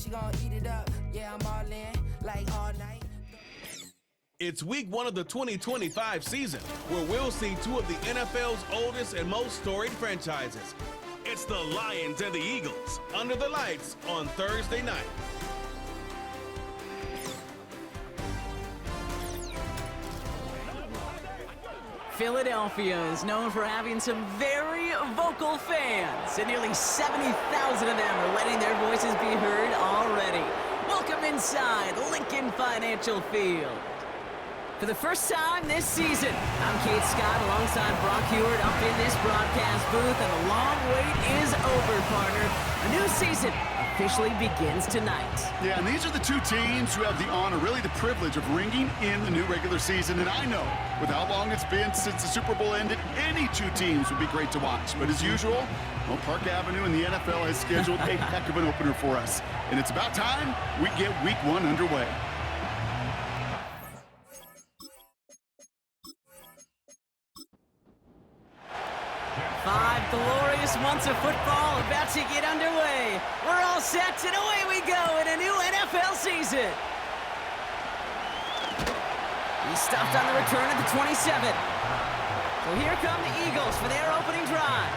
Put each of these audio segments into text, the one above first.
she gon' eat it up. Yeah, I'm all in, like all night. It's week 1 of the 2025 season, where we'll see two of the NFL's oldest and most storied franchises. It's the Lions and the Eagles under the lights on Thursday night. Philadelphia is known for having some very vocal fans, and nearly 70,000 of them are letting their voices be heard already. Welcome inside Lincoln Financial Field. For the first time this season, I'm Kate Scott alongside Brock Heward up in this broadcast booth, and the long wait is over, partner. A new season officially begins tonight. Yeah, and these are the two teams who have the honor, really the privilege of ringing in the new regular season. And I know, with how long it's been since the Super Bowl ended, any two teams would be great to watch. But as usual, well, Park Avenue and the NFL has scheduled a heck of an opener for us. And it's about time we get week 1 underway. Glorious months of football about to get underway. We're all set, and away we go in a new NFL season. He stopped on the return at the 27. So here come the Eagles for their opening drive.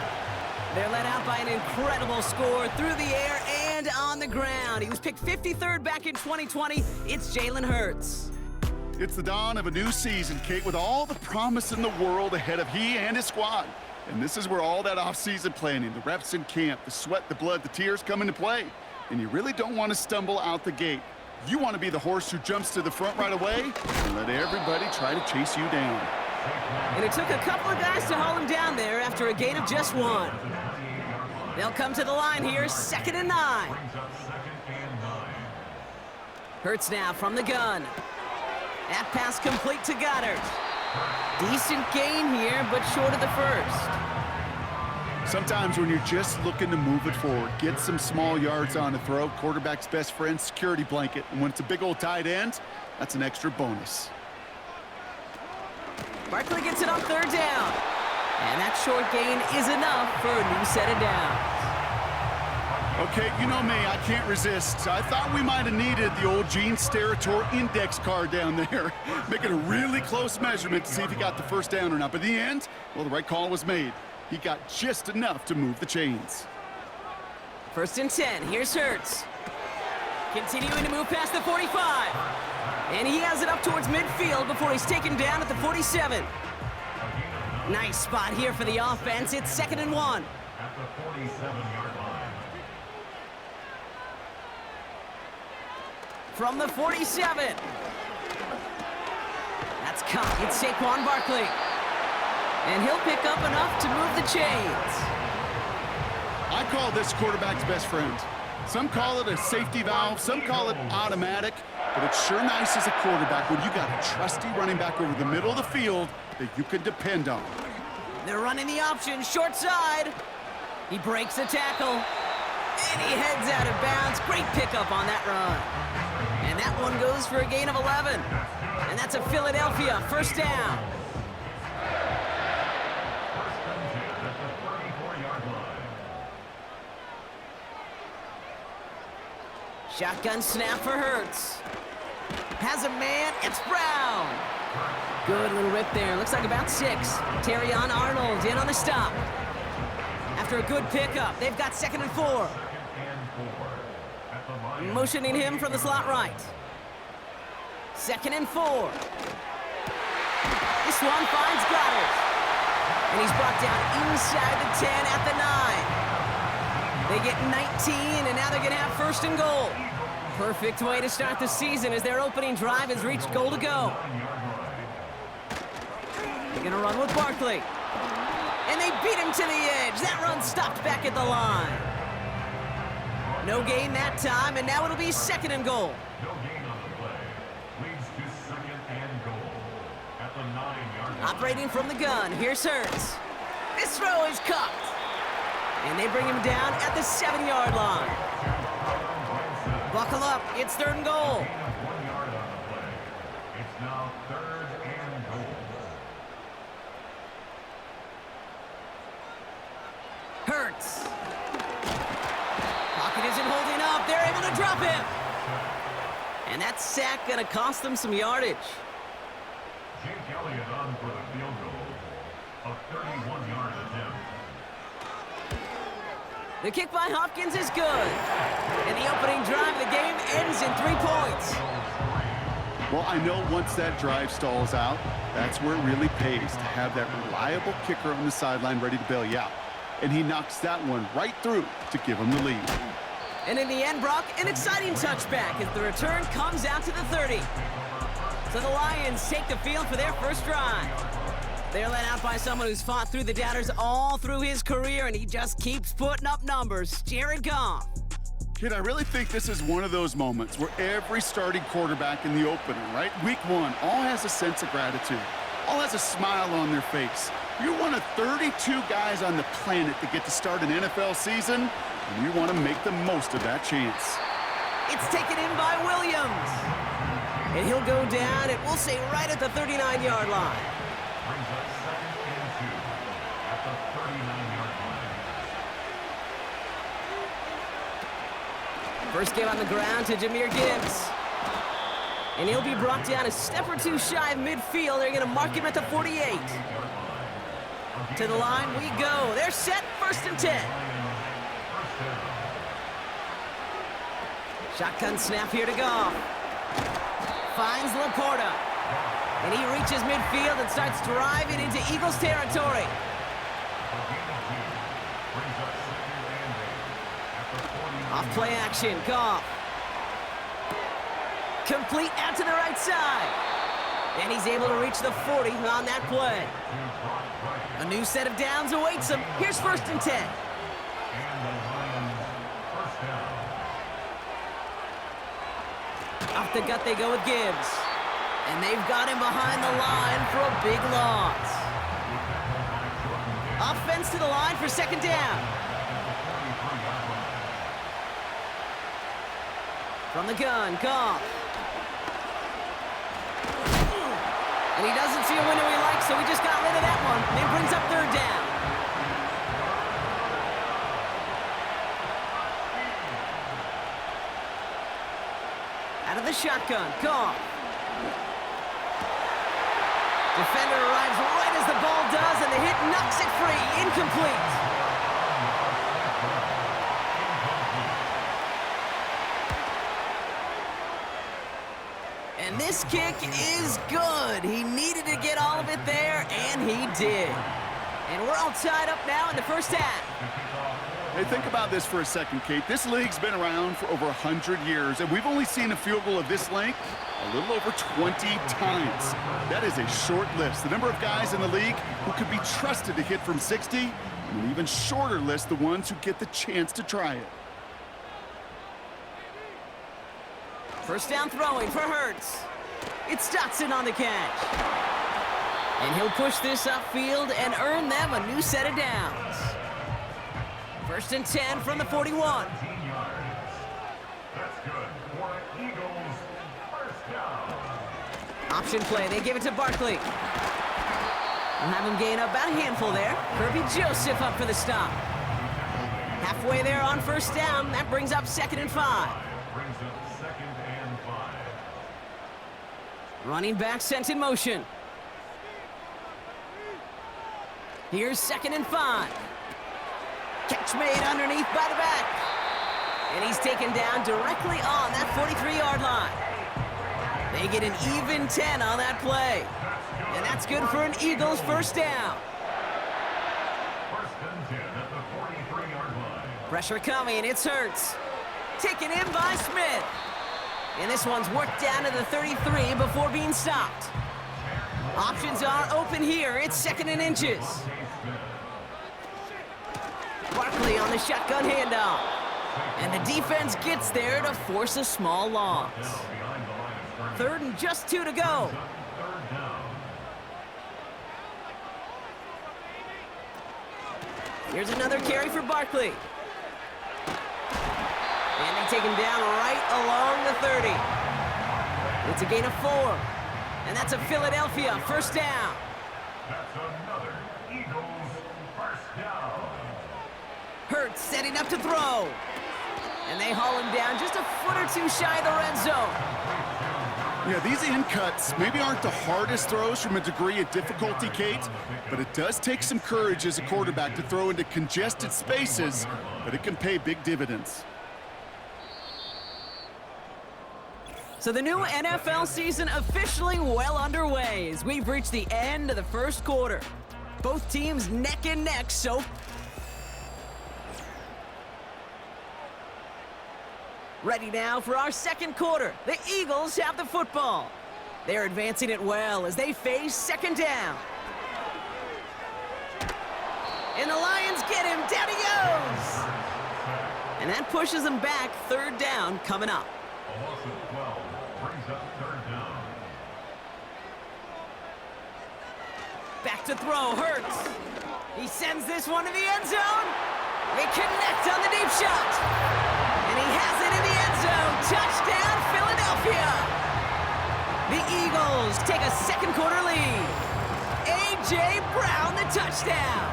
They're led out by an incredible score through the air and on the ground. He was picked 53rd back in 2020. It's Jalen Hurts. It's the dawn of a new season, Kate, with all the promise in the world ahead of he and his squad. And this is where all that off-season planning, the reps in camp, the sweat, the blood, the tears come into play. And you really don't want to stumble out the gate. You want to be the horse who jumps to the front right away and let everybody try to chase you down. And it took a couple of guys to haul him down there after a gain of just 1. They'll come to the line here, 2nd and 9. Hurts now from the gun. That pass complete to Goddard. Decent gain here, but short of the first. Sometimes when you're just looking to move it forward, get some small yards on the throw, quarterback's best friend, security blanket. And when it's a big old tight end, that's an extra bonus. Barkley gets it on 3rd down. And that short gain is enough for a new set of downs. Okay, you know me, I can't resist. I thought we might have needed the old Gene Steratore index card down there, making a really close measurement to see if he got the first down or not. But in the end, well, the right call was made. He got just enough to move the chains. 1st and 10, here's Hurts. Continuing to move past the 45. And he has it up towards midfield before he's taken down at the 47. Nice spot here for the offense. It's 2nd and 1. At the 47-yard line. From the 47. That's caught. It's Saquon Barkley. And he'll pick up enough to move the chains. I call this quarterback's best friend. Some call it a safety valve, some call it automatic, but it's sure nice as a quarterback when you got a trusty running back over the middle of the field that you can depend on. They're running the option, short side. He breaks a tackle. And he heads out of bounds. Great pickup on that run. And that one goes for a gain of 11. And that's a Philadelphia 1st down. Shotgun snap for Hurts. Has a man, it's Brown. Good little rip there, looks like about 6. Terrion Arnold in on the stop. After a good pickup, they've got 2nd and 4. Motioning him from the slot right. 2nd and 4. This one finds Goddard. And he's brought down inside the 10 at the 9. They get 19, and now they're going to have 1st and goal. Perfect way to start the season as their opening drive has reached goal to go. They're going to run with Barkley. And they beat him to the edge. That run stopped back at the line. No gain that time, and now it'll be 2nd and goal. No gain on the play. Leads to 2nd and goal. At the 9-yard line. Operating from the gun, here's Hurts. This throw is caught. And they bring him down at the 7-yard line. Buckle up, it's 3rd and goal. 1 yard on the play. It's now 3rd and goal. Hurts. Pocket isn't holding up. They're able to drop him. And that sack gonna cost them some yardage. Jake Elliott on for the field goal. A 31-yard attempt. The kick by Hopkins is good. And the opening drive of the game ends in 3 points. Well, I know once that drive stalls out, that's where it really pays to have that reliable kicker on the sideline ready to bail you out. And he knocks that one right through to give him the lead. And in the end, Brock, an exciting touchback as the return comes out to the 30. So the Lions take the field for their first drive. They're led out by someone who's fought through the doubters all through his career, and he just keeps putting up numbers. Jared Goff. Kid, I really think this is one of those moments where every starting quarterback in the opener, right? Week 1, all has a sense of gratitude. All has a smile on their face. You're one of 32 guys on the planet that get to start an NFL season, and you want to make the most of that chance. It's taken in by Williams. And he'll go down, and we'll say right at the 39-yard line. Brings up 2nd and 2 at the 39-yard line. First game on the ground to Jahmyr Gibbs. And he'll be brought down a step or two shy of midfield. They're going to mark him at the 48. To the line we go. They're set, 1st and 10. Shotgun snap here to Goff. Finds Laporta. And he reaches midfield and starts driving into Eagles territory. Off play action, Goff. Complete out to the right side. And he's able to reach the 40 on that play. A new set of downs awaits him. Here's 1st and 10. Off the gut they go with Gibbs. And they've got him behind the line for a big loss. Offense to the line for 2nd down. From the gun, Goff. And he doesn't see a window he likes, so he just got rid of that one. And brings up 3rd down. Out of the shotgun, Goff. Defender arrives right as the ball does, and the hit knocks it free. Incomplete. And this kick is good. He needed to get all of it there, and he did. And we're all tied up now in the first half. Hey, think about this for a second, Kate. This league's been around for over 100 years, and we've only seen a field goal of this length a little over 20 times. That is a short list. The number of guys in the league who could be trusted to hit from 60, and an even shorter list the ones who get the chance to try it. First down throwing for Hurts. It's Dotson on the catch. And he'll push this upfield and earn them a new set of downs. 1st and 10 from the 41. That's good for Eagles. 1st down. Option play, they give it to Barkley. We'll have him gain about a handful there. Kirby Joseph up for the stop. Halfway there on 1st down, that brings up 2nd and 5. Brings up 2nd and 5. Running back sent in motion. Here's 2nd and 5. Catch made underneath by the back. And he's taken down directly on that 43-yard line. They get an even 10 on that play. And that's good for an Eagles 1st down. 1st and 10 at the 43-yard line. Pressure coming, it's Hurts. Taken in by Smith. And this one's worked down to the 33 before being stopped. Options are open here. It's 2nd and inches. Barkley on the shotgun handoff. And the defense gets there to force a small loss. 3rd and just 2 to go. Here's another carry for Barkley. And they take him down right along the 30. It's a gain of 4. And that's a Philadelphia 1st down. That's another Eagles 1st down. Hurts setting up to throw. And they haul him down just a foot or two shy of the red zone. Yeah, these in cuts maybe aren't the hardest throws from a degree of difficulty, Kate, but it does take some courage as a quarterback to throw into congested spaces, but it can pay big dividends. So the new NFL season officially well underway as we've reached the end of the first quarter. Both teams neck and neck, so ready now for our second quarter. The Eagles have the football. They're advancing it well as they face second down. And the Lions get him. Down he goes. And that pushes them back. Third down coming up. A loss of 12 brings up third down. Back to throw, Hurts. He sends this one to the end zone. They connect on the deep shot. And he has it in the end zone. Touchdown, Philadelphia. The Eagles take a second quarter lead. A.J. Brown, the touchdown.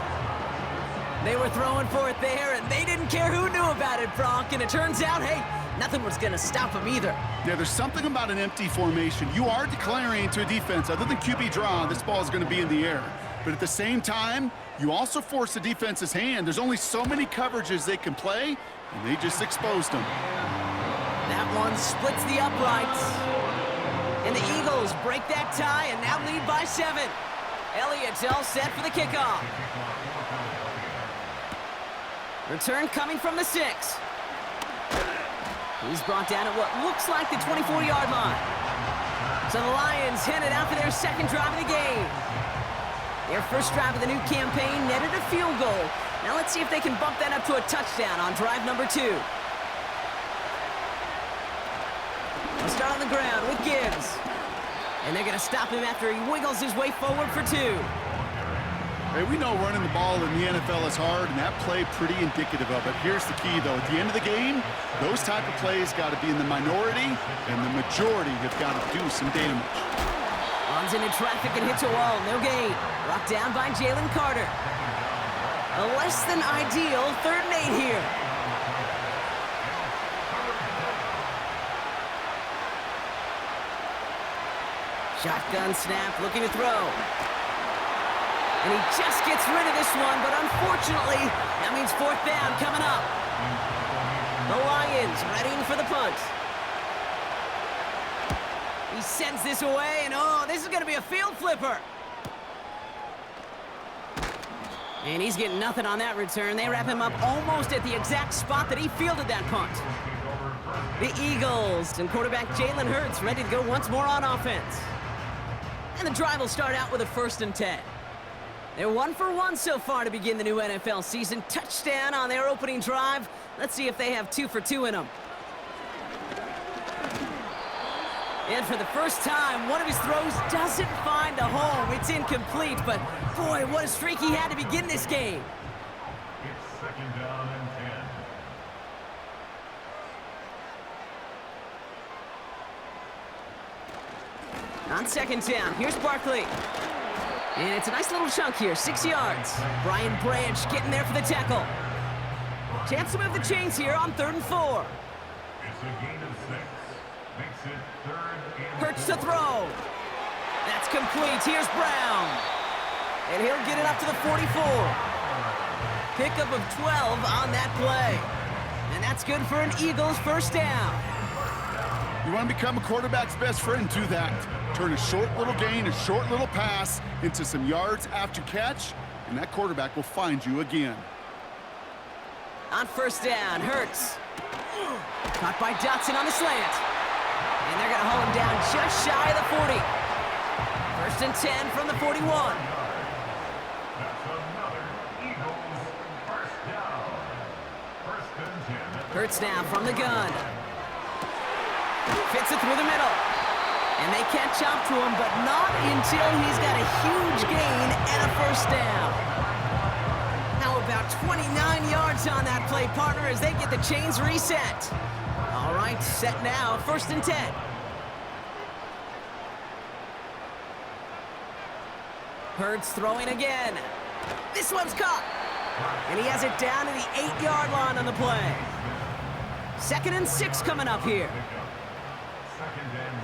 They were throwing for it there, and they didn't care who knew about it, Bronk. And it turns out, hey, nothing was going to stop them either. Yeah, there's something about an empty formation. You are declaring to a defense, other than QB draw, this ball is going to be in the air. But at the same time, you also force the defense's hand. There's only so many coverages they can play, and they just exposed them. That one splits the uprights. And the Eagles break that tie and now lead by 7. Elliott's all set for the kickoff. Return coming from the 6. He's brought down at what looks like the 24-yard line. So the Lions headed out for their second drive of the game. Their first drive of the new campaign netted a field goal. Now let's see if they can bump that up to a touchdown on drive number 2. They'll start on the ground with Gibbs. And they're going to stop him after he wiggles his way forward for 2. Hey, we know running the ball in the NFL is hard, and that play pretty indicative of it. Here's the key, though. At the end of the game, those type of plays got to be in the minority, and the majority have got to do some damage. Runs into traffic and hits a wall. No gain. Brought down by Jalen Carter. A less than ideal 3rd and 8 here. Shotgun snap, looking to throw. And he just gets rid of this one, but unfortunately, that means 4th down coming up. The Lions readying for the punt. He sends this away, and oh, this is going to be a field flipper. And he's getting nothing on that return. They wrap him up almost at the exact spot that he fielded that punt. The Eagles and quarterback Jalen Hurts ready to go once more on offense. And the drive will start out with a 1st and 10. They're 1 for 1 so far to begin the new NFL season. Touchdown on their opening drive. Let's see if they have 2 for 2 in them. And for the first time, one of his throws doesn't find a home. It's incomplete, but boy, what a streak he had to begin this game. It's 2nd down and 10. On 2nd down, here's Barkley. And it's a nice little chunk here, 6 yards. Brian Branch getting there for the tackle. Chance to move the chains here on 3rd and 4. It's a gain of 6. Makes it 3rd and Hurts to throw. That's complete. Here's Brown. And he'll get it up to the 44. Pickup of 12 on that play. And that's good for an Eagles 1st down. You want to become a quarterback's best friend, do that. Turn a short little gain, a short little pass into some yards after catch, and that quarterback will find you again. On 1st down, Hurts. Caught by Dotson on the slant. And they're going to haul him down just shy of the 40. 1st and 10 from the 41. That's another Eagles 1st down. 1st and 10. Hurts now from the gun. Fits it through the middle. And they catch up to him, but not until he's got a huge gain and a 1st down. How about 29 yards on that play, partner, as they get the chains reset. All right, set now, 1st and 10. Hurts throwing again. This one's caught. And he has it down to the 8-yard line on the play. 2nd and 6 coming up here. 2nd and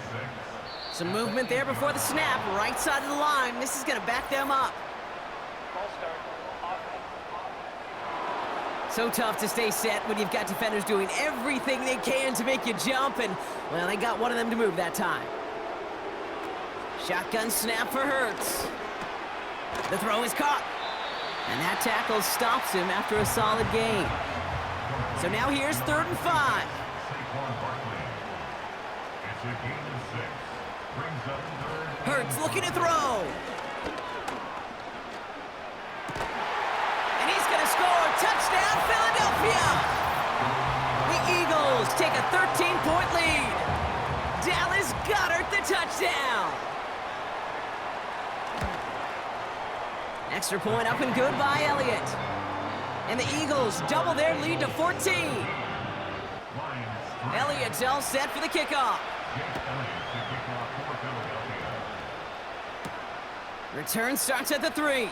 6. Some movement there before the snap. Right side of the line. This is going to back them up. So tough to stay set when you've got defenders doing everything they can to make you jump, and, well, they got one of them to move that time. Shotgun snap for Hurts. The throw is caught, and that tackle stops him after a solid gain. So now here's 3rd and 5. Saquon Barkley. It's a gain of 6. Brings up 3rd. Hurts looking to throw. And he's going to score. Touchdown, Philadelphia! The Eagles take a 13-point lead. Dallas Goedert the touchdown. Extra point up and good by Elliott. And the Eagles double their lead to 14. Elliott's all set for the kickoff. Return starts at the 3.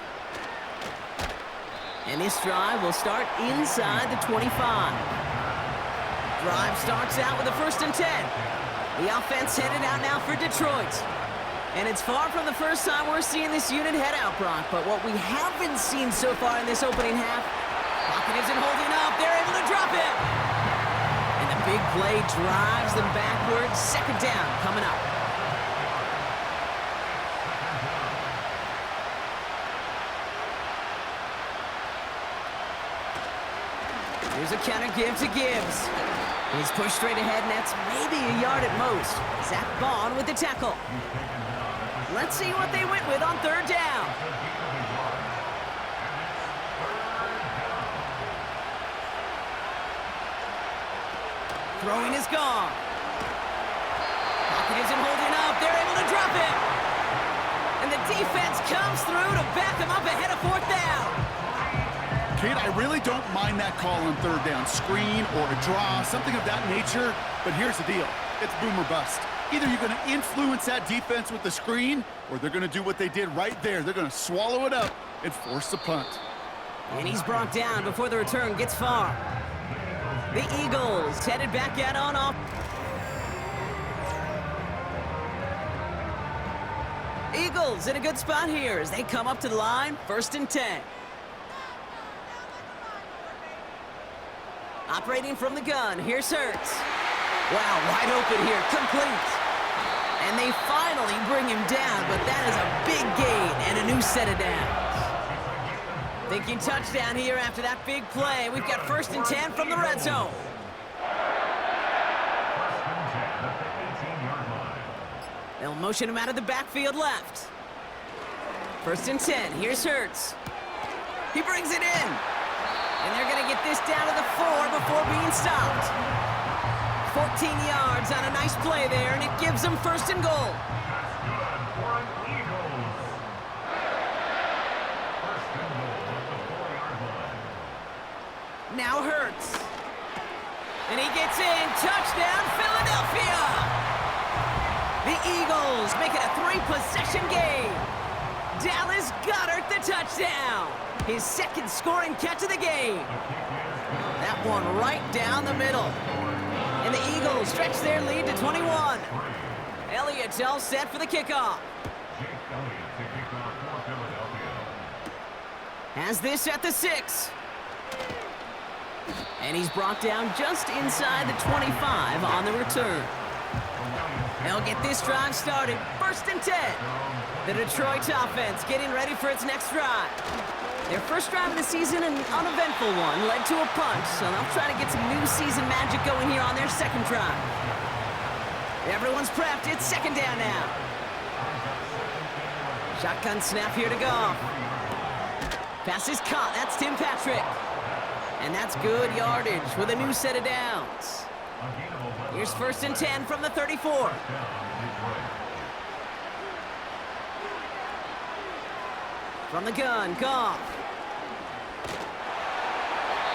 And this drive will start inside the 25. Drive starts out with a 1st and 10. The offense headed out now for Detroit. And it's far from the first time we're seeing this unit head out, Brock. But what we haven't seen so far in this opening half, Pocket isn't holding up. They're able to drop it. And the big play drives them backwards. 2nd down coming up. Here's a counter give to Gibbs. He's pushed straight ahead, and that's maybe a yard at most. Zach Bond with the tackle. Let's see what they went with on 3rd down. Throwing is gone. Pocket isn't holding up. They're able to drop it. And the defense comes through to back them up ahead of 4th down. Kate, I really don't mind that call on 3rd down. Screen or a draw, something of that nature. But here's the deal. It's boom or bust. Either you're going to influence that defense with the screen, or they're going to do what they did right there. They're going to swallow it up and force the punt. And he's brought down before the return gets far. The Eagles headed back out on off. Eagles in a good spot here as they come up to the line. 1st and 10. Operating from the gun, here's Hurts. Wow, wide open here, complete. And they finally bring him down, but that is a big gain and a new set of downs. Thinking touchdown here after that big play. We've got 1st and 10 from the red zone. They'll motion him out of the backfield left. 1st and 10, here's Hurts. He brings it in. And they're going to get this down to the 4 before being stopped. 14 yards on a nice play there, and it gives them 1st and goal. Now Hurts. And he gets in. Touchdown, Philadelphia! The Eagles make it a 3-possession game. Dallas Goedert the touchdown. His 2nd scoring catch of the game. That one right down the middle. And the Eagles stretch their lead to 21. Elliott's all set for the kickoff. Has this at the 6. And he's brought down just inside the 25 on the return. They'll get this drive started. 1st and 10. The Detroit offense getting ready for its next drive. Their first drive of the season, an uneventful one, led to a punt, so they'll try to get some new season magic going here on their 2nd drive. Everyone's prepped. It's 2nd down now. Shotgun snap here to go. Pass is caught. That's Tim Patrick. And that's good yardage with a new set of downs. Here's 1st and 10 from the 34. From the gun, Goff.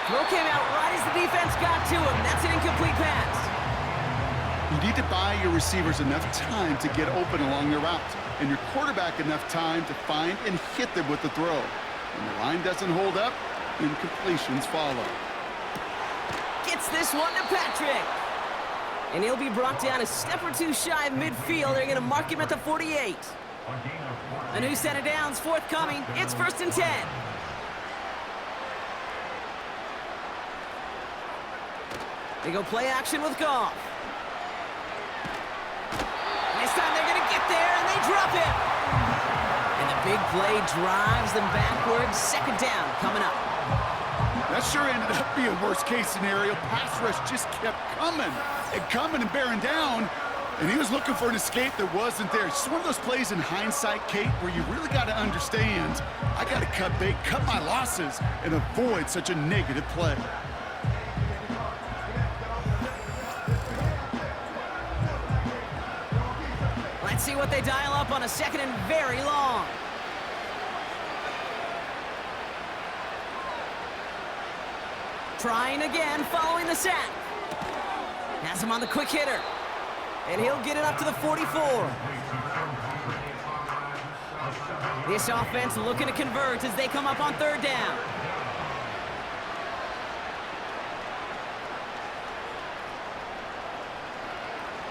Throw came out right as the defense got to him. That's an incomplete pass. You need to buy your receivers enough time to get open along their route, and your quarterback enough time to find and hit them with the throw. When the line doesn't hold up, incompletions follow. Gets Gets this one to Patrick. And he'll be brought down a step or two shy of midfield. They're going to mark him at the 48. A new set of downs forthcoming. It's 1st and 10. They go play action with Goff. This time they're going to get there, and they drop it. And the big play drives them backwards. 2nd down coming up. That sure ended up being worst-case scenario. Pass rush just kept coming and bearing down, and he was looking for an escape that wasn't there. It's just one of those plays in hindsight, Kate, where you really got to understand, I got to cut bait, cut my losses, and avoid such a negative play. Let's see what they dial up on a 2nd and very long. Trying again, following the sack. Has him on the quick hitter. And he'll get it up to the 44. This offense looking to convert as they come up on 3rd down.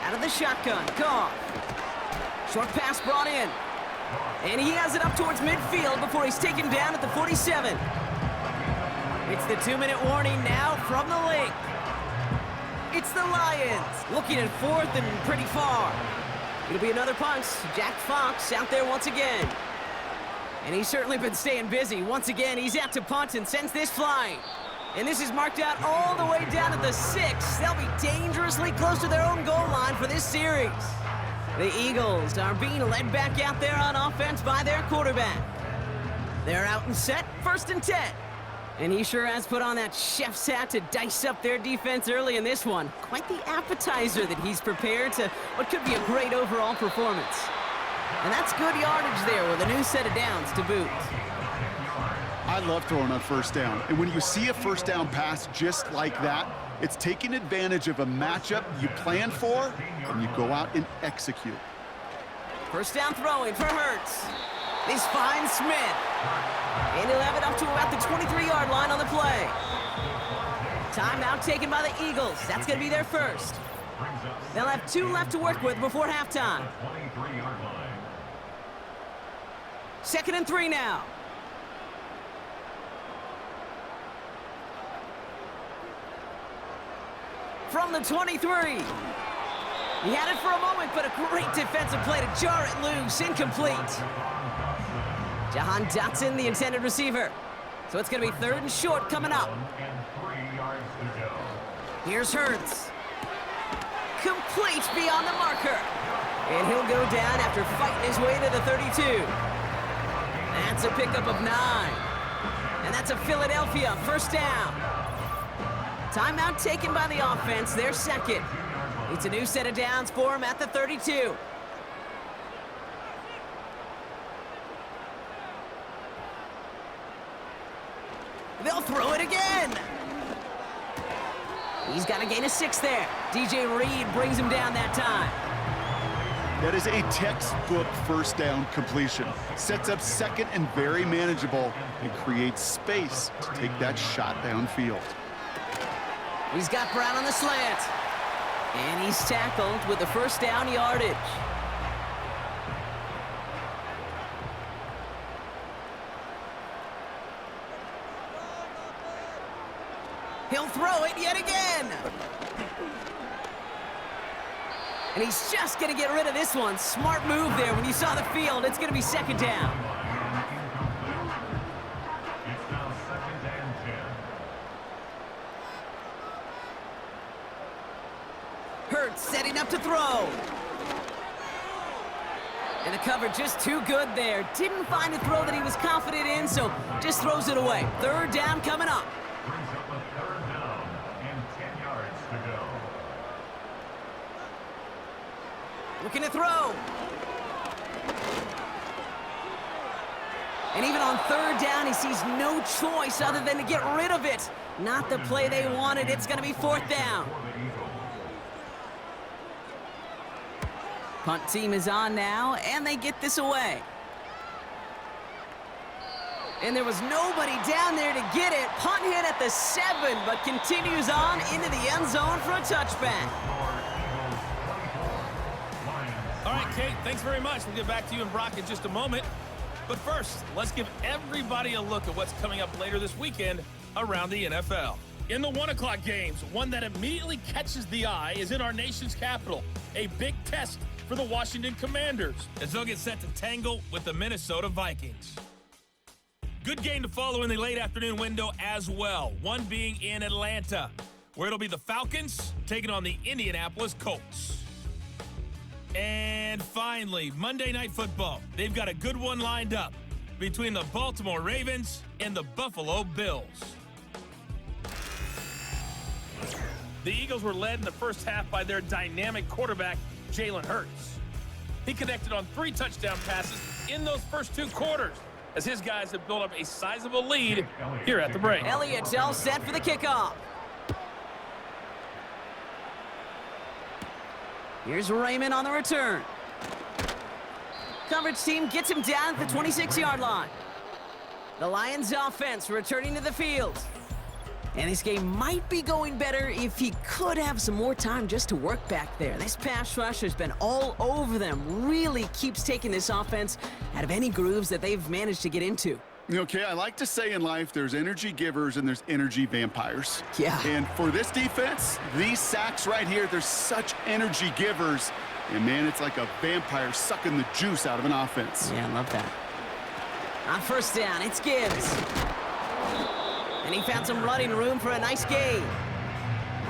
Out of the shotgun, Goff. Short pass brought in. And he has it up towards midfield before he's taken down at the 47. It's the 2-minute warning now from the link. It's the Lions looking at 4th and pretty far. It'll be another punt. Jack Fox out there once again. And he's certainly been staying busy. Once again, he's out to punt and sends this flying. And this is marked out all the way down to the 6. They'll be dangerously close to their own goal line for this series. The Eagles are being led back out there on offense by their quarterback. They're out and set, 1st and 10. And he sure has put on that chef's hat to dice up their defense early in this one. Quite the appetizer that he's prepared to what could be a great overall performance. And that's good yardage there with a new set of downs to boot. I love throwing on 1st down. And when you see a 1st down pass just like that, it's taking advantage of a matchup you plan for, and you go out and execute. 1st down throwing for Hurts. This finds Smith. And he'll have it up to about the 23-yard line on the play. Timeout taken by the Eagles. That's going to be their 1st. They'll have 2 left to work with before halftime. 2nd and 3 now. From the 23. He had it for a moment, but a great defensive play to jar it loose. Incomplete. Jahan Dotson, the intended receiver. So it's going to be 3rd and short coming up. Here's Hurts. Complete beyond the marker. And he'll go down after fighting his way to the 32. That's a pickup of 9. And that's a Philadelphia 1st down. Timeout taken by the offense, their 2nd. It's a new set of downs for him at the 32. They'll throw it again. He's got to gain a 6 there. DJ Reed brings him down that time. That is a textbook 1st down completion. Sets up 2nd and very manageable and creates space to take that shot downfield. He's got Brown on the slant. And he's tackled with the 1st down yardage. He'll throw it yet again. And he's just going to get rid of this one. Smart move there when you saw the field. It's going to be 2nd down. It's now 2nd and 10. Hurts setting up to throw. And the cover just too good there. Didn't find a throw that he was confident in, so just throws it away. 3rd down coming up. Brings up a 3rd down and 10 yards to go. Looking to throw. And even on 3rd down, he sees no choice other than to get rid of it. Not the play they wanted. It's going to be 4th down. Punt team is on now, and they get this away. And there was nobody down there to get it. Punt hit at the 7, but continues on into the end zone for a touchback. All right, Kate, thanks very much. We'll get back to you and Brock in just a moment. But first, let's give everybody a look at what's coming up later this weekend around the NFL. In the 1 o'clock games, one that immediately catches the eye is in our nation's capital. A big test for the Washington Commanders as they'll get set to tangle with the Minnesota Vikings. Good game to follow in the late afternoon window as well, one being in Atlanta, where it'll be the Falcons taking on the Indianapolis Colts. And finally, Monday Night Football. They've got a good one lined up between the Baltimore Ravens and the Buffalo Bills. The Eagles were led in the first half by their dynamic quarterback, Jalen Hurts. He connected on 3 touchdown passes in those first 2 quarters, as his guys have built up a sizable lead here at the break. Elliott's all set for the kickoff. Here's Raymond on the return. Coverage team gets him down at the 26-yard line. The Lions offense returning to the field. And this game might be going better if he could have some more time just to work back there. This pass rush has been all over them. Really keeps taking this offense out of any grooves that they've managed to get into. Okay, I like to say in life there's energy givers and there's energy vampires. Yeah. And for this defense, these sacks right here, they're such energy givers. And man, it's like a vampire sucking the juice out of an offense. Yeah, I love that. On first down, it's Gibbs. And he found some running room for a nice gain.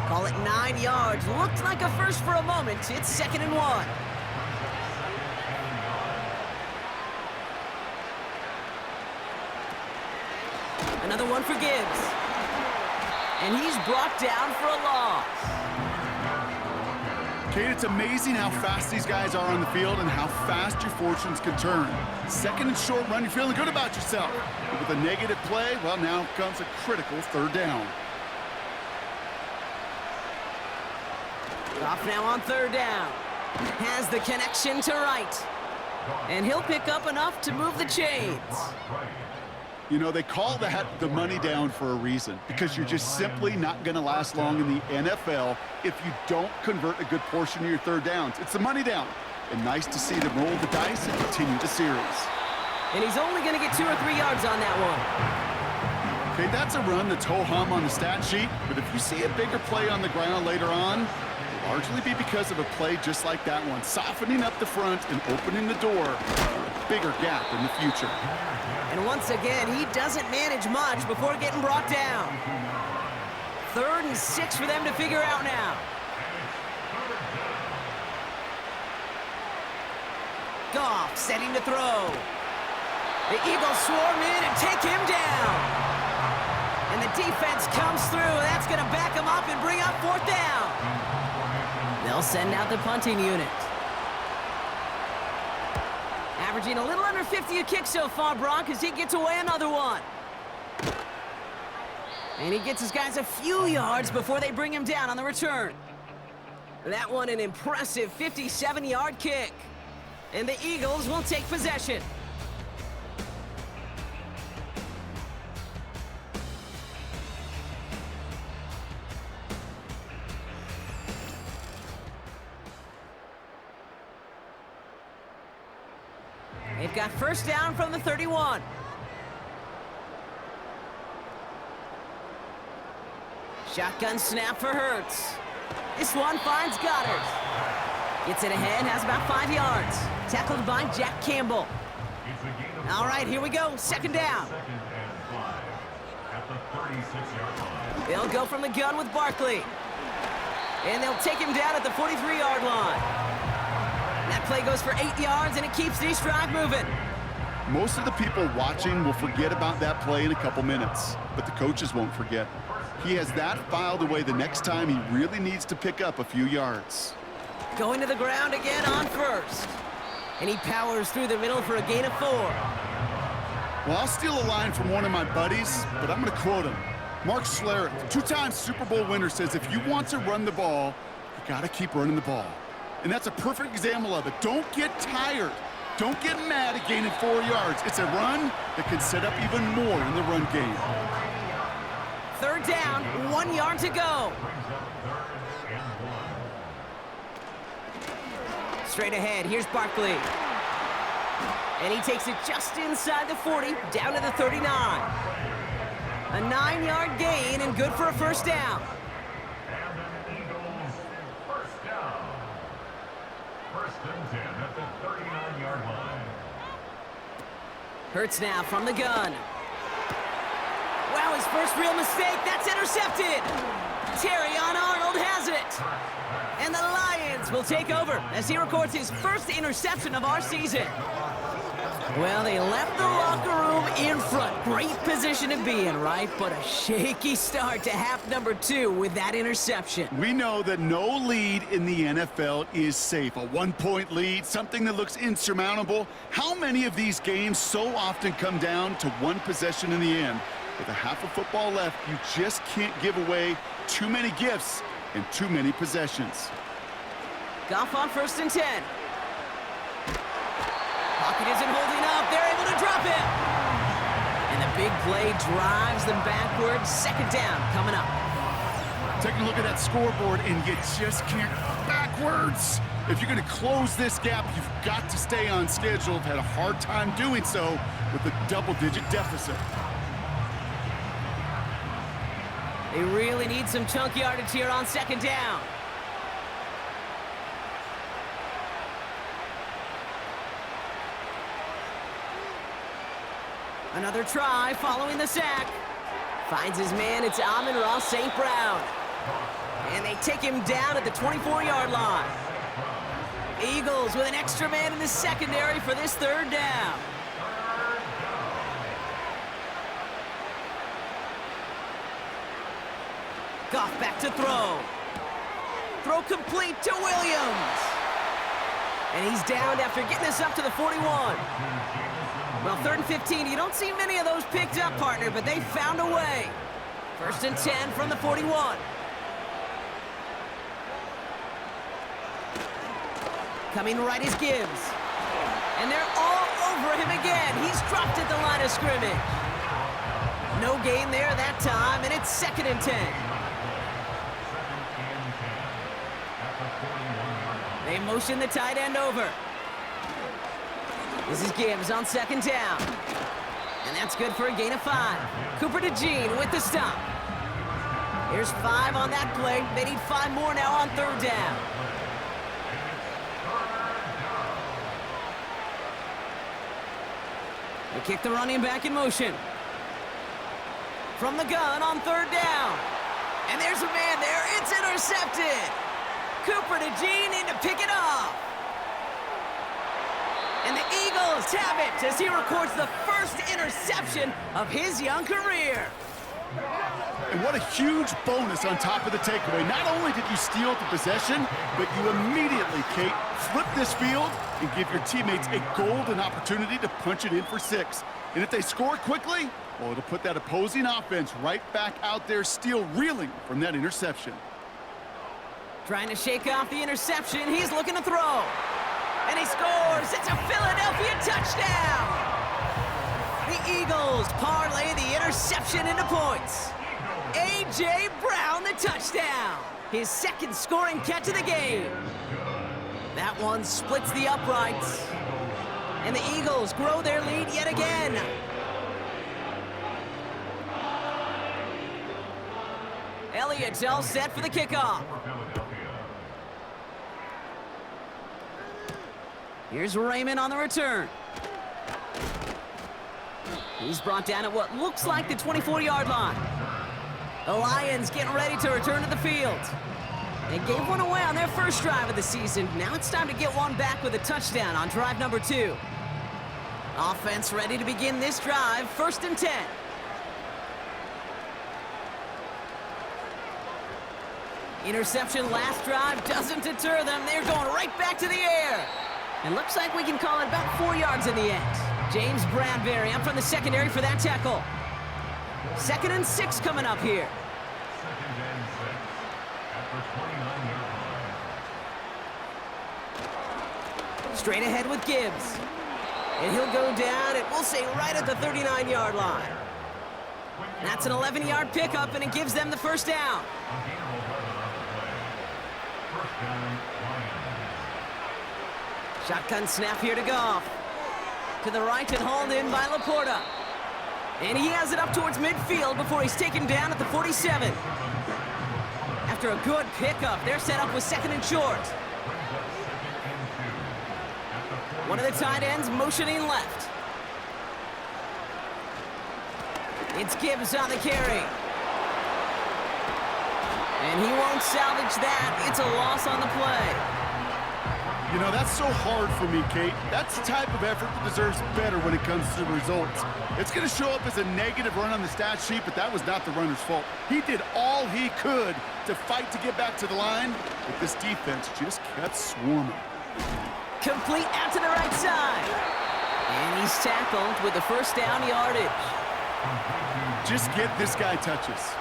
Call it 9 yards. Looked like a first for a moment. It's 2nd and 1. Another one for Gibbs. And he's brought down for a loss. Kate, it's amazing how fast these guys are on the field and how fast your fortunes can turn. 2nd and short run, you're feeling good about yourself. But with a negative play, well, now comes a critical 3rd down. Off now on 3rd down. Has the connection to right. And he'll pick up enough to move the chains. You know, they call that the money down for a reason, because you're just simply not going to last long in the NFL if you don't convert a good portion of your 3rd downs. It's the money down. And nice to see them roll the dice and continue the series. And he's only going to get 2 or 3 yards on that one. Okay, that's a run that's ho-hum on the stat sheet, but if you see a bigger play on the ground later on, it'll largely be because of a play just like that one, softening up the front and opening the door for a bigger gap in the future. And once again, he doesn't manage much before getting brought down. 3rd and 6 for them to figure out now. Goff setting to throw. The Eagles swarm in and take him down. And the defense comes through. That's going to back him up and bring up 4th down. They'll send out the punting unit. Averaging a little under 50 a kick so far, Brock, as he gets away another one. And he gets his guys a few yards before they bring him down on the return. That one an impressive 57-yard kick. And the Eagles will take possession. They've got first down from the 31. Shotgun snap for Hurts. This one finds Goddard. Gets it ahead, has about 5 yards. Tackled by Jack Campbell. All right, here we go. 2nd down. 2nd and 5 at the 36-yard line. They'll go from the gun with Barkley. And they'll take him down at the 43-yard line. That play goes for 8 yards, and it keeps this drive moving. Most of the people watching will forget about that play in a couple minutes, but the coaches won't forget. He has that filed away the next time he really needs to pick up a few yards. Going to the ground again on 1st. And he powers through the middle for a gain of 4. Well, I'll steal a line from one of my buddies, but I'm going to quote him. Mark Schlereth, 2-time Super Bowl winner, says if you want to run the ball, you got to keep running the ball. And that's a perfect example of it. Don't get tired. Don't get mad at gaining 4 yards. It's a run that can set up even more in the run game. Third down, 1 yard to go. Straight ahead, here's Barkley. And he takes it just inside the 40, down to the 39. A 9-yard gain and good for a first down. And an Eagles first down. First and 10 at the 39-yard line. Hurts now from the gun. Wow, his first real mistake. That's intercepted. Terrion Arnold has it. And the Lions will take over as he records his first interception of our season. Well, they left the locker room in front. Great position to be in, right? But a shaky start to half number 2 with that interception. We know that no lead in the NFL is safe. A 1-point lead, something that looks insurmountable. How many of these games so often come down to one possession in the end? With a half of football left, you just can't give away too many gifts and too many possessions. Goff on first and 10. Pocket isn't holding up. They're able to drop it. And the big play drives them backwards. Second down coming up. Taking a look at that scoreboard, and you just can't backwards. If you're going to close this gap, you've got to stay on schedule. Had a hard time doing so with a double-digit deficit. They really need some chunk yardage here on second down. Another try following the sack. Finds his man, it's Amon-Ra St. Brown. And they take him down at the 24-yard line. Eagles with an extra man in the secondary for this third down. Goff back to throw. Throw complete to Williams. And he's downed after getting this up to the 41. Well, 3rd and 15, you don't see many of those picked up, partner, but they found a way. First and 10 from the 41. Coming right is Gibbs. And they're all over him again. He's dropped at the line of scrimmage. No gain there that time, and it's 2nd and 10. They motion the tight end over. This is Gibbs on 2nd down. And that's good for a gain of 5. Cooper DeJean with the stop. Here's 5 on that play. They need 5 more now on 3rd down. They kick the running back in motion. From the gun on 3rd down. And there's a man there. It's intercepted. Cooper DeJean in to pick it off. And the Eagles have it as he records the first interception of his young career. And what a huge bonus on top of the takeaway. Not only did you steal the possession, but you immediately, Kate, flip this field and give your teammates a golden opportunity to punch it in for 6. And if they score quickly, well, it'll put that opposing offense right back out there, still reeling from that interception. Trying to shake off the interception. He's looking to throw. And he scores. It's a Philadelphia touchdown. The Eagles parlay the interception into points. A.J. Brown, the touchdown. His 2nd scoring catch of the game. That one splits the uprights. And the Eagles grow their lead yet again. Elliott's all set for the kickoff. Here's Raymond on the return. He's brought down at what looks like the 24-yard line. The Lions getting ready to return to the field. They gave one away on their first drive of the season. Now it's time to get one back with a touchdown on drive number 2. Offense ready to begin this drive, 1st and 10. Interception last drive doesn't deter them. They're going right back to the air. And looks like we can call it about 4 yards in the end. James Bradbury up from the secondary for that tackle. 2nd and 6 coming up here. 2nd and 6 at the 29-yard line. Straight ahead with Gibbs. And he'll go down, and we'll say right at the 39-yard line. That's an 11-yard pickup, and it gives them the first down. Shotgun snap here to Goff. To the right and hauled in by Laporta. And he has it up towards midfield before he's taken down at the 47. After a good pickup, they're set up with second and short. One of the tight ends motioning left. It's Gibbs on the carry. And he won't salvage that. It's a loss on the play. You know, that's so hard for me, Kate. That's the type of effort that deserves better when it comes to the results. It's going to show up as a negative run on the stat sheet, but that was not the runner's fault. He did all he could to fight to get back to the line, but this defense just kept swarming. Complete out to the right side. And he's tackled with the first down yardage. Just get this guy touches.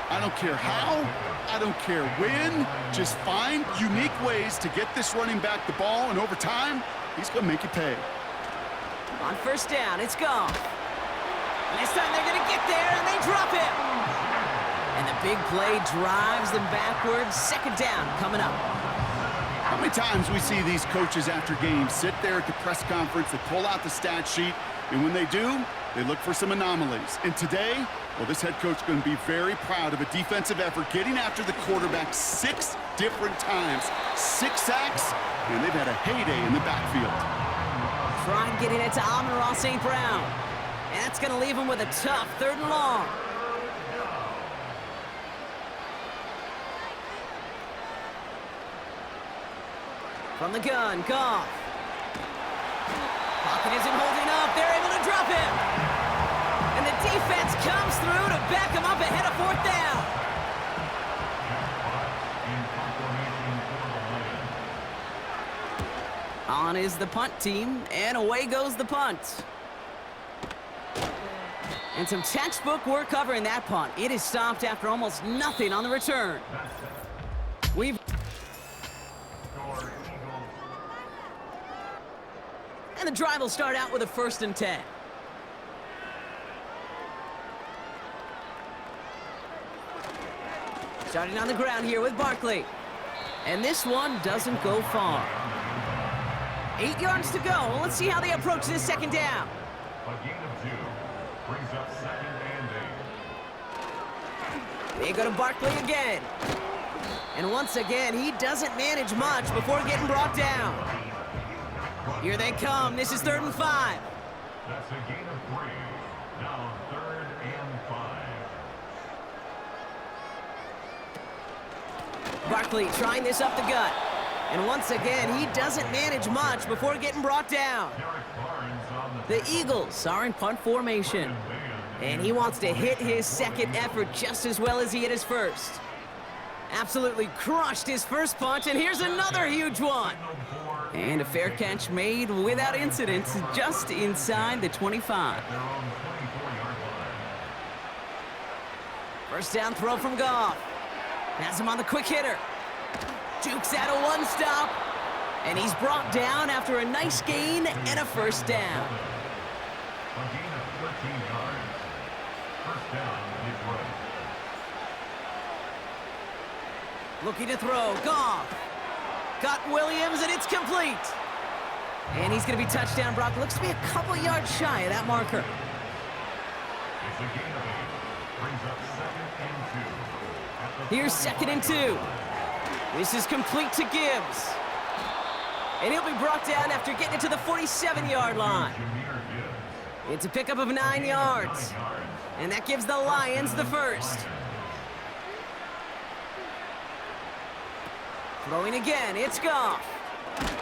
I don't care how, I don't care when. Just find unique ways to get this running back the ball, and over time, he's going to make you pay. On first down, it's Goff. This time they're going to get there, and they drop him. And the big play drives them backwards. Second down coming up. How many times we see these coaches after games sit there at the press conference, they pull out the stat sheet, and when they do, they look for some anomalies. And today, well, this head coach is going to be very proud of a defensive effort getting after the quarterback 6 different times. 6 sacks, and they've had a heyday in the backfield. Trying getting it to Amon-Ra St. Brown. And that's going to leave him with a tough 3rd and long. From the gun, Goff. Pocket isn't holding up. They're able to drop him. And the defense comes through to back him up ahead of 4th down. On is the punt team, and away goes the punt. And some textbook work covering that punt. It is stopped after almost nothing on the return. And the drive will start out with a 1st and 10. Starting on the ground here with Barkley. And this one doesn't go far. 8 yards to go. Let's see how they approach this second down. A gain of 2 brings up 2nd and 8. They go to Barkley again. And once again, he doesn't manage much before getting brought down. Here they come. This is 3rd and 5. That's a gain of 3. Now 3rd and 5. Barkley trying this up the gut. And once again, he doesn't manage much before getting brought down. The Eagles are in punt formation. And he wants to hit his second effort just as well as he hit his first. Absolutely crushed his first punt, and here's another huge one. And a fair catch made without incident just inside the 25. First down throw from Goff. Has him on the quick hitter. Jukes out a 1-stop. And he's brought down after a nice gain and a first down. A gain of 13 yards. First down is right. Looking to throw. Goff. Got Williams, and it's complete. And he's going to be touchdown. Brock looks to be a couple yards shy of that marker. It's a gain of 8. Brings up 2nd and 2. Here's 2nd and 2. This is complete to Gibbs. And he'll be brought down after getting it to the 47-yard line. It's a pickup of 9 yards. And that gives the Lions the first. Throwing again, it's Goff.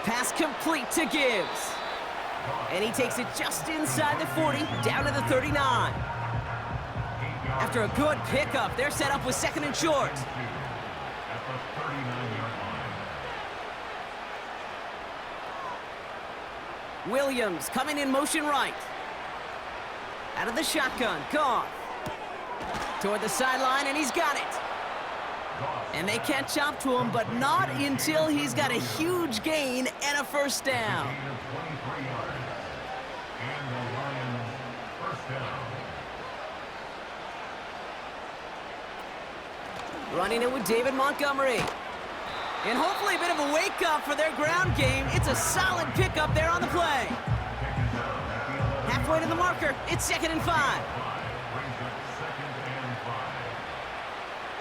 Pass complete to Gibbs. And he takes it just inside the 40, down to the 39. After a good pickup, they're set up with 2nd and short. Williams coming in motion right. Out of the shotgun, Goff. Toward the sideline, and he's got it. And they catch up to him, but not until he's got a huge gain and a first down. down. Running it with David Montgomery. And hopefully a bit of a wake-up for their ground game. It's a solid pickup there on the play. Halfway to the marker. It's 2nd and 5. Brings up 2nd and 5.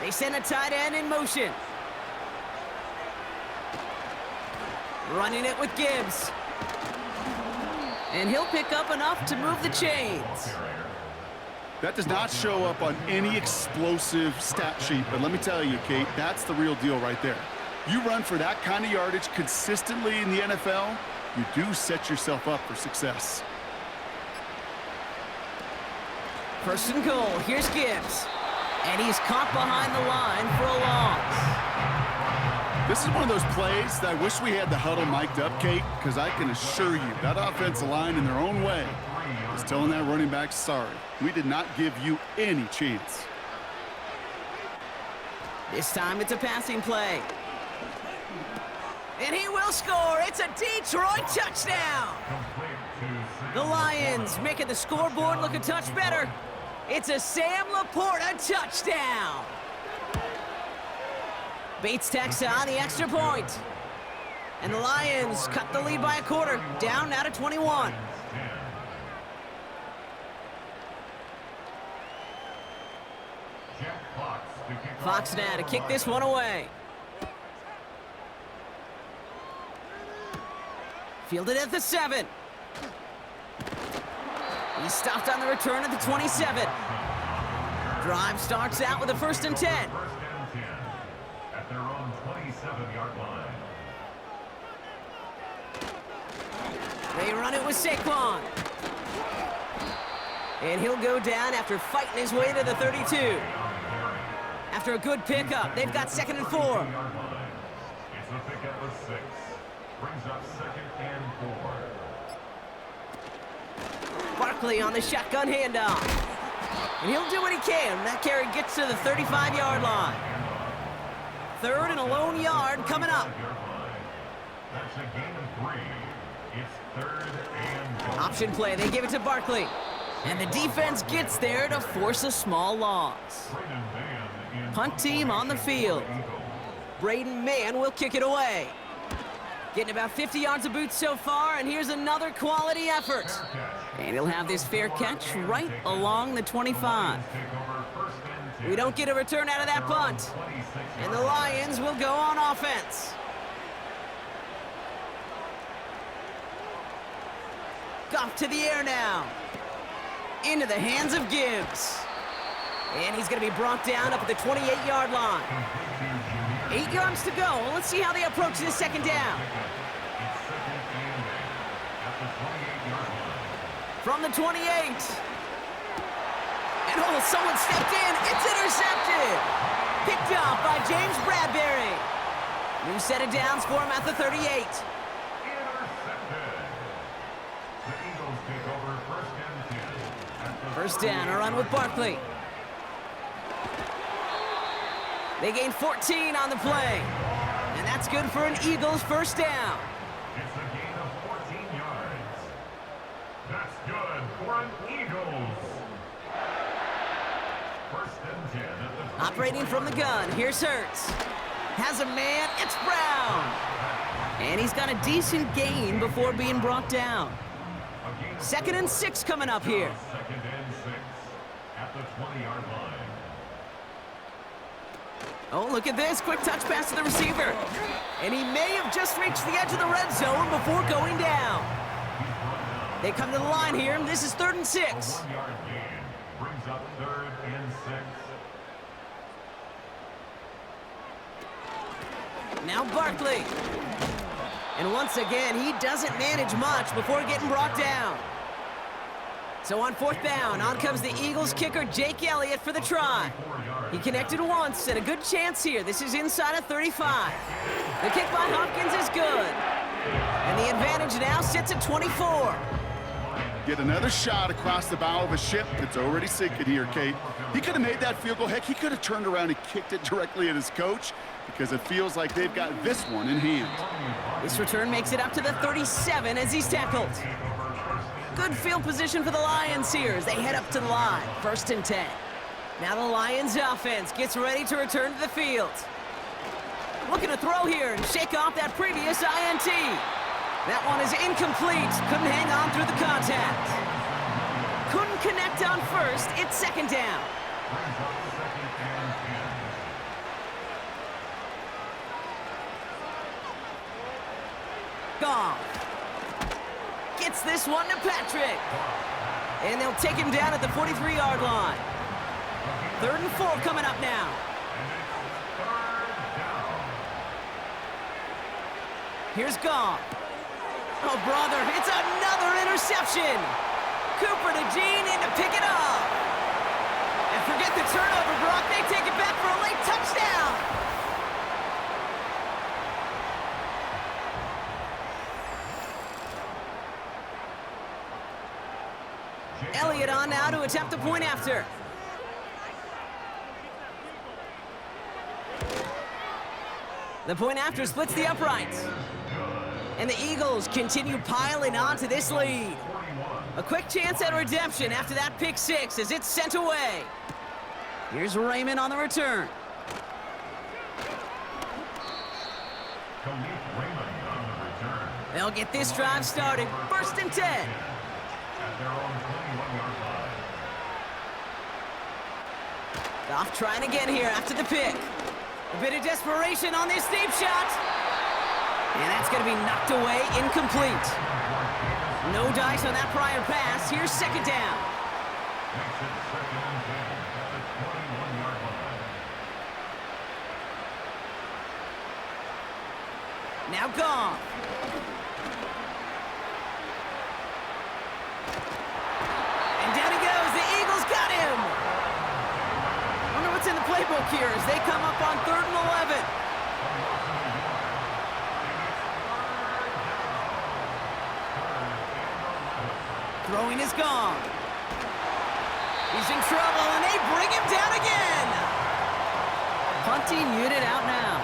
They send a tight end in motion. Running it with Gibbs. And he'll pick up enough to move the chains. That does not show up on any explosive stat sheet, but let me tell you, Kate, that's the real deal right there. You run for that kind of yardage consistently in the NFL, you do set yourself up for success. 1st and goal. Here's Gibbs. And he's caught behind the line for a loss. This is one of those plays that I wish we had the huddle mic'd up, Kate, because I can assure you that offensive line in their own way is telling that running back, sorry, we did not give you any chance. This time it's a passing play. And he will score. It's a Detroit touchdown. The Lions making the scoreboard look a touch better. It's a Sam Laporta touchdown. Bates tacks on the extra point. And the Lions cut the lead by a quarter, down now to 21. Fox now to kick this one away. Fielded at the 7. He's stopped on the return at the 27. Drive starts out with a 1st and 10. 1st and 10 at their own 27-yard line. They run it with Saquon. And he'll go down after fighting his way to the 32. After a good pickup, they've got 2nd and 4. It's a pickup of 6. Brings up 2nd and 4. Barkley on the shotgun handoff. And he'll do what he can. That carry gets to the 35-yard line. 3rd and a lone yard coming up. That's a gain of 3. It's 3rd and 4. Option play. They give it to Barkley. And the defense gets there to force a small loss. Punt team on the field. Braden Mann will kick it away. Getting about 50 yards of boots so far, and here's another quality effort. And he'll have this fair catch right along the 25. We don't get a return out of that punt. And the Lions will go on offense. Goff to the air now. Into the hands of Gibbs. And he's going to be brought down up at the 28-yard line. 8 yards to go. Let's see how they approach this 2nd down. From the 28. And oh, someone stepped in. It's intercepted. Picked up by James Bradbury. New set of downs for him at the 38. First down, a run with Barkley. They gain 14 on the play. And that's good for an Eagles 1st down. It's a gain of 14 yards. That's good for an Eagles. 1st and 10 at the Operating from the gun, here's Hurts. Has a man, it's Brown. And he's got a decent gain before being brought down. 2nd and 6 coming up here. 2nd and 6 at the 20-yard line. Oh, look at this. Quick touch pass to the receiver. And he may have just reached the edge of the red zone before going down. They come to the line here. This is 3rd and 6. A 1-yard gain brings up 3rd and 6. Now Barkley. And once again, he doesn't manage much before getting brought down. So on 4th down, on comes the Eagles kicker, Jake Elliott, for the try. He connected once, and a good chance here. This is inside of 35. The kick by Hopkins is good. And the advantage now sits at 24. Get another shot across the bow of a ship that's already sinking here, Kate. He could have made that field goal. Heck, he could have turned around and kicked it directly at his coach because it feels like they've got this one in hand. This return makes it up to the 37 as he's tackled. Good field position for the Lions here as they head up to the line. 1st and 10. Now the Lions offense gets ready to return to the field. Looking to throw here and shake off that previous INT. That one is incomplete. Couldn't hang on through the contact. Couldn't connect on 1st. It's 2nd down. Goff gets this one to Patrick. And they'll take him down at the 43-yard line. 3rd and 4 coming up now. Here's Goff. Oh, brother, it's another interception. Cooper to Gene in to pick it up. And forget the turnover, Brock. They take it back for a late touchdown. Elliott on now to attempt the point after. The point after splits the uprights. And the Eagles continue piling on to this lead. A quick chance at redemption after that pick 6 as it's sent away. Here's Raymond on the return. They'll get this drive started. 1st and 10. Goff trying again here after the pick. A bit of desperation on this deep shot. And that's going to be knocked away, incomplete. No dice on that prior pass. Here's 2nd down. Now Goff. And down he goes. The Eagles got him. Wonder what's in the playbook here as they come up on 3rd and 11. Throwing is gone. He's in trouble, and they bring him down again. Punting unit out now.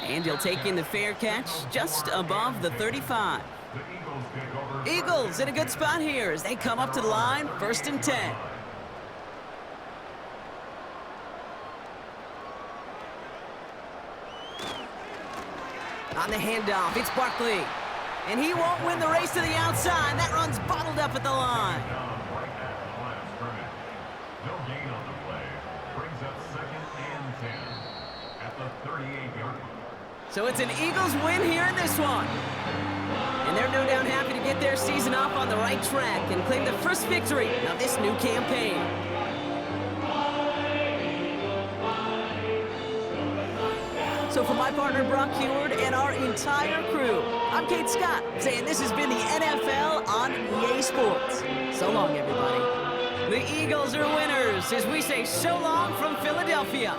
And he'll take in the fair catch just above the 35. Eagles in a good spot here as they come up to the line, 1st and 10. On the handoff, it's Barkley. And he won't win the race to the outside. That run's bottled up at the line. No gain on the play. Brings up 2nd and 10 at the 38-yard line. So it's an Eagles win here in this one. And they're no doubt happy to get their season off on the right track and claim the first victory of this new campaign. So for my partner Brock Heward and our entire crew, I'm Kate Scott saying this has been the NFL on EA Sports. So long, everybody. The Eagles are winners as we say so long from Philadelphia.